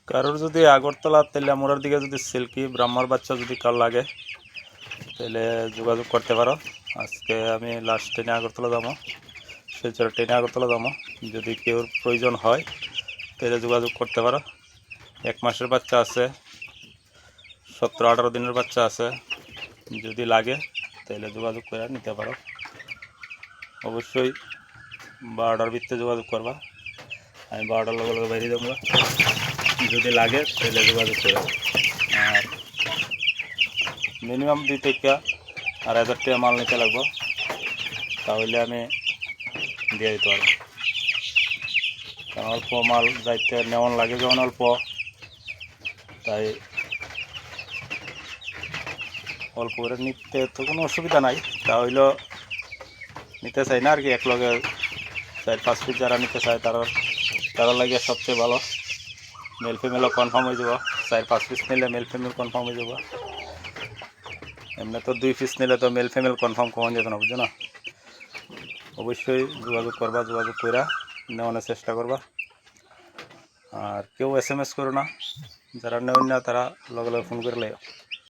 কারোর যদি আগরতলা তেলিয়ামুড়ার দিকে যদি সিল্কি ব্রাহ্মার বাচ্চা যদি কার লাগে তাহলে যোগাযোগ করতে পারো। আজকে আমি লাস্ট ট্রেনে আগরতলা যাবো, শিলচর ট্রেনে আগরতলা যাবো। যদি কেউ প্রয়োজন হয় তাহলে যোগাযোগ করতে পারো। 1 মাসের বাচ্চা আছে, 17-18 দিনের বাচ্চা আছে। যদি লাগে তাহলে যোগাযোগ করে নিতে পারো। অবশ্যই 12টার ভিতরে যোগাযোগ করবা। আমি 12টার লগে লগে বেরিয়ে যাবো। যদি লাগে তাহলে যোগাযোগ করো। আর মিনিমাম 2 থেকে 2,500 টাকা মাল নিতে লাগবো, তাহলে আমি দিয়ে দিতে পারবো। কারণ অল্প মাল যাইতে নেওয়ান লাগে যখন অল্প, তাই অল্প করে নিতে তো কোনো অসুবিধা নাই। তাহলেও নিতে চাই না আর কি, একলগে 4-5 পিস যারা নিতে চায় তারা লাগে সবচেয়ে ভালো। মেল ফিমেলও কনফার্ম হয়ে যাব। 4-5 পিস নিলে মেল ফিমেল কনফার্ম হয়ে যাব। এমনি তো 2 পিস নিলে তো মেল ফিমেল কনফার্ম কখন যেত না, বুঝছো না। অবশ্যই যোগাযোগ করবা, যোগাযোগ করে নেওয়ানোর চেষ্টা করবা। আর কেউ SMS করো না, যারা নেবেন না তারা লগে লগে ফোন করে লাই।